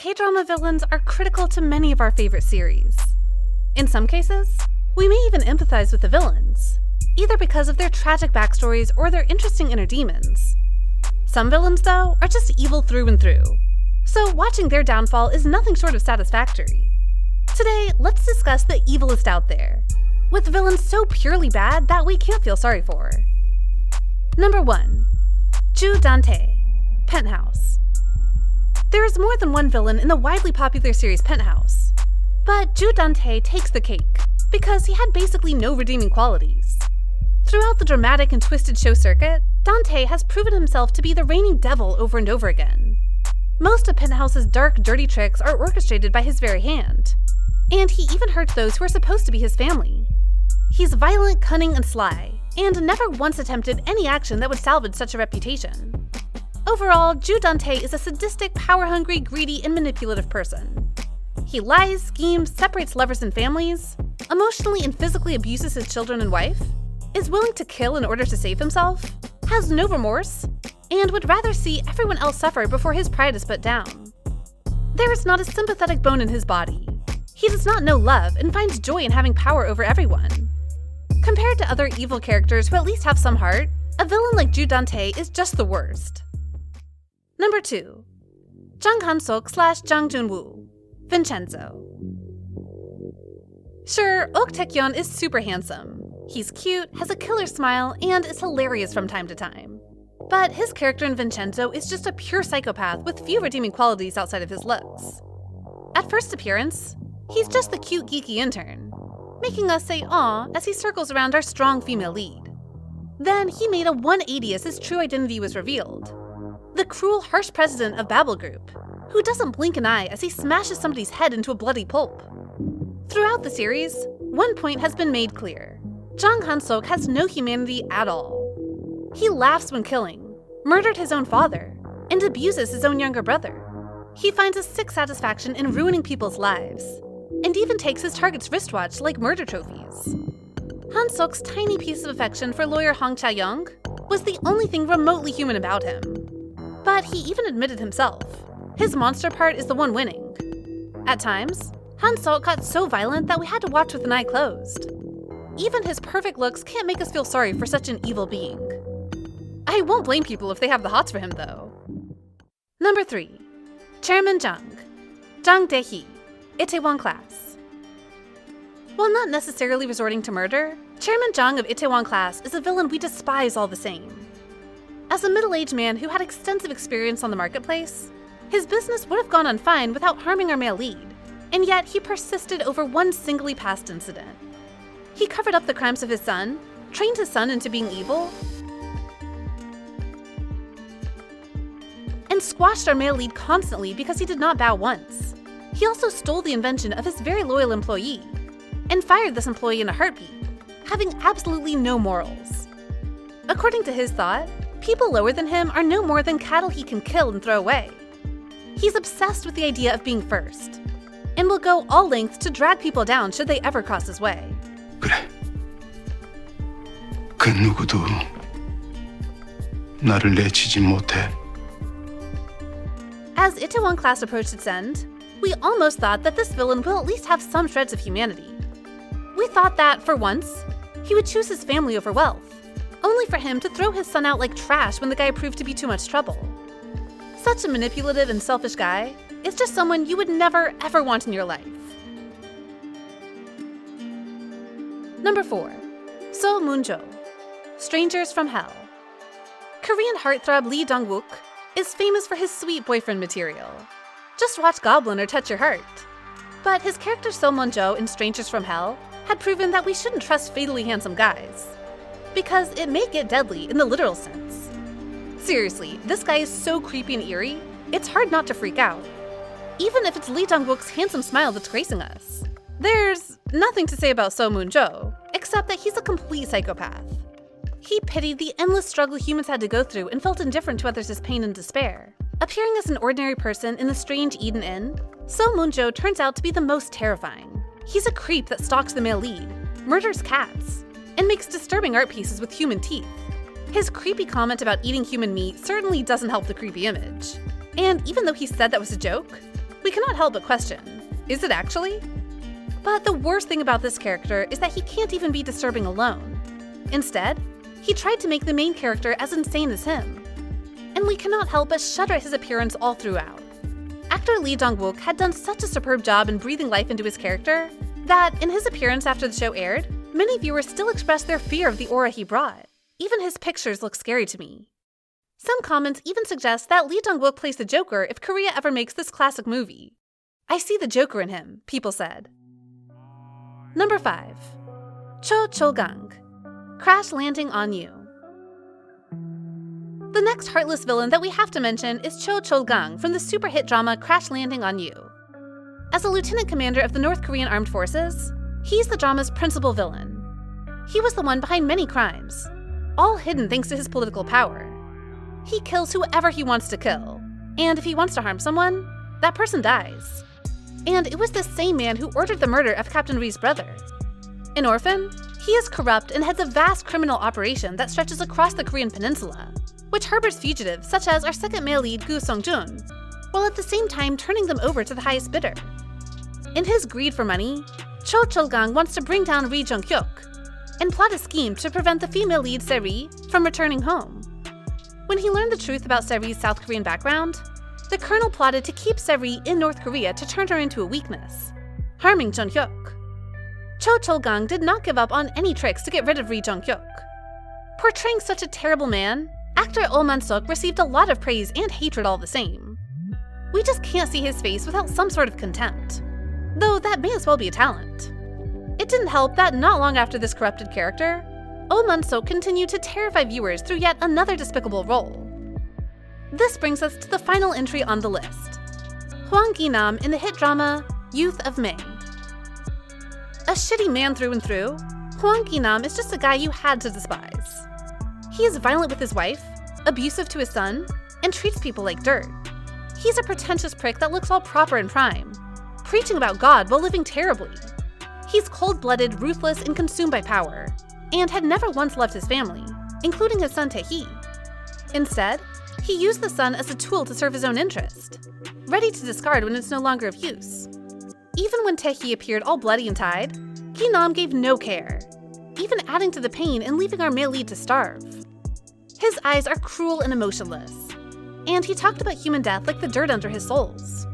K-drama villains are critical to many of our favorite series. In some cases, we may even empathize with the villains, either because of their tragic backstories or their interesting inner demons. Some villains, though, are just evil through and through, so watching their downfall is nothing short of satisfactory. Today, let's discuss the evilest out there, with villains so purely bad that we can't feel sorry for. Number 1. Joo Dan-tae, Penthouse. There is more than one villain in the widely popular series Penthouse, but Joo Dan-tae takes the cake because he had basically no redeeming qualities. Throughout the dramatic and twisted show circuit, Dan-tae has proven himself to be the reigning devil over and over again. Most of Penthouse's dark, dirty tricks are orchestrated by his very hand, and he even hurts those who are supposed to be his family. He's violent, cunning, and sly, and never once attempted any action that would salvage such a reputation. Overall, Joo Dan-tae is a sadistic, power-hungry, greedy, and manipulative person. He lies, schemes, separates lovers and families, emotionally and physically abuses his children and wife, is willing to kill in order to save himself, has no remorse, and would rather see everyone else suffer before his pride is put down. There is not a sympathetic bone in his body. He does not know love and finds joy in having power over everyone. Compared to other evil characters who at least have some heart, a villain like Joo Dan-tae is just the worst. Number 2. Jang Han-seok / Jang Jun-woo, Vincenzo. Sure, Ok Taek-yeon is super handsome. He's cute, has a killer smile, and is hilarious from time to time. But his character in Vincenzo is just a pure psychopath with few redeeming qualities outside of his looks. At first appearance, he's just the cute, geeky intern, making us say "aw" as he circles around our strong female lead. Then he made a 180 as his true identity was revealed. The cruel, harsh president of Bbali Group, who doesn't blink an eye as he smashes somebody's head into a bloody pulp. Throughout the series, one point has been made clear. Jang Han-seok has no humanity at all. He laughs when killing, murdered his own father, and abuses his own younger brother. He finds a sick satisfaction in ruining people's lives, and even takes his target's wristwatch like murder trophies. Han-seok's tiny piece of affection for lawyer Hwang Ki-nam was the only thing remotely human about him. But he even admitted himself, his monster part is the one winning. At times, Han-seok got so violent that we had to watch with an eye closed. Even his perfect looks can't make us feel sorry for such an evil being. I won't blame people if they have the hots for him, though. Number 3. Chairman Jang, Jang Dae-hee, Itaewon Class. While not necessarily resorting to murder, Chairman Jang of Itaewon Class is a villain we despise all the same. As a middle-aged man who had extensive experience on the marketplace, his business would have gone on fine without harming our male lead, and yet he persisted over one singly past incident. He covered up the crimes of his son, trained his son into being evil, and squashed our male lead constantly because he did not bow once. He also stole the invention of his very loyal employee, and fired this employee in a heartbeat, having absolutely no morals. According to his thought, people lower than him are no more than cattle he can kill and throw away. He's obsessed with the idea of being first, and will go all lengths to drag people down should they ever cross his way. 그래. 그 누구도 나를 내치지 못해. As Itaewon Class approached its end, we almost thought that this villain will at least have some shreds of humanity. We thought that, for once, he would choose his family over wealth, only for him to throw his son out like trash when the guy proved to be too much trouble. Such a manipulative and selfish guy is just someone you would never, ever want in your life. Number 4. Seo Moon-jo, Strangers from Hell. Korean heartthrob Lee Dong-wook is famous for his sweet boyfriend material. Just watch Goblin or Touch Your Heart. But his character Seo Moon-jo in Strangers from Hell had proven that we shouldn't trust fatally handsome guys, because it may get deadly in the literal sense. Seriously, this guy is so creepy and eerie, it's hard not to freak out, even if it's Lee Dong-wook's handsome smile that's gracing us. There's nothing to say about Seo Moon-jo, except that he's a complete psychopath. He pitied the endless struggle humans had to go through and felt indifferent to others' pain and despair. Appearing as an ordinary person in the strange Eden Inn, Seo Moon-jo turns out to be the most terrifying. He's a creep that stalks the male lead, murders cats, and makes disturbing art pieces with human teeth. His creepy comment about eating human meat certainly doesn't help the creepy image. And even though he said that was a joke, We cannot help but question, is it actually? But the worst thing about this character is that he can't even be disturbing alone. Instead, he tried to make the main character as insane as him. And we cannot help but shudder at his appearance all throughout. Actor Lee Dong-wook had done such a superb job in breathing life into his character that, in his appearance after the show aired, many viewers still expressed their fear of the aura he brought. Even his pictures look scary to me. Some comments even suggest that Lee Dong-wook plays the Joker if Korea ever makes this classic movie. I see the Joker in him, people said. Number 5. Cho Cheol-gang, Crash Landing on You. The next heartless villain that we have to mention is Cho Cheol-gang from the super hit drama Crash Landing on You. As a lieutenant commander of the North Korean Armed Forces, he's the drama's principal villain. He was the one behind many crimes, all hidden thanks to his political power. He kills whoever he wants to kill, and if he wants to harm someone, that person dies. And it was the same man who ordered the murder of Captain Ri's brother. An orphan, he is corrupt and heads a vast criminal operation that stretches across the Korean peninsula, which harbors fugitives such as our second male lead Gu Sung-jun, while at the same time turning them over to the highest bidder. In his greed for money, Cho Cheol-gang wants to bring down Ri Jung-hyuk and plot a scheme to prevent the female lead Se-ri from returning home. When he learned the truth about Se-ri's South Korean background, the colonel plotted to keep Se-ri in North Korea to turn her into a weakness, harming Jung-hyuk. Cho Cheol-gang did not give up on any tricks to get rid of Ri Jung-hyuk. Portraying such a terrible man, actor Jang Han-seok received a lot of praise and hatred all the same. We just can't see his face without some sort of contempt, though that may as well be a talent. It didn't help that not long after this corrupted character, Jang Han-seok continued to terrify viewers through yet another despicable role. This brings us to the final entry on the list, Hwang Ki-nam in the hit drama Youth of May. A shitty man through and through, Hwang Ki-nam is just a guy you had to despise. He is violent with his wife, abusive to his son, and treats people like dirt. He's a pretentious prick that looks all proper and prime, preaching about God while living terribly. He's cold-blooded, ruthless, and consumed by power, and had never once loved his family, including his son Dae-hee. Instead, he used the son as a tool to serve his own interest, ready to discard when it's no longer of use. Even when Dae-hee appeared all bloody and tied, Ki-nam gave no care, even adding to the pain and leaving our male lead to starve. His eyes are cruel and emotionless, and he talked about human death like the dirt under his soles.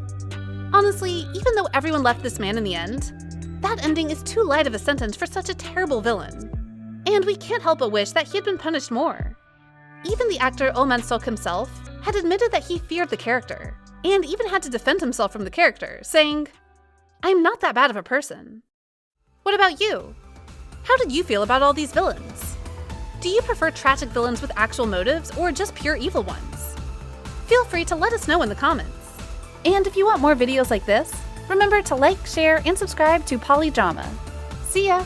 Honestly, even though everyone left this man in the end, that ending is too light of a sentence for such a terrible villain, and we can't help but wish that he had been punished more. Even the actor Jang Han-seok himself had admitted that he feared the character, and even had to defend himself from the character, saying, "I'm not that bad of a person." What about you? How did you feel about all these villains? Do you prefer tragic villains with actual motives or just pure evil ones? Feel free to let us know in the comments. And if you want more videos like this, remember to like, share, and subscribe to bbalidrama. See ya!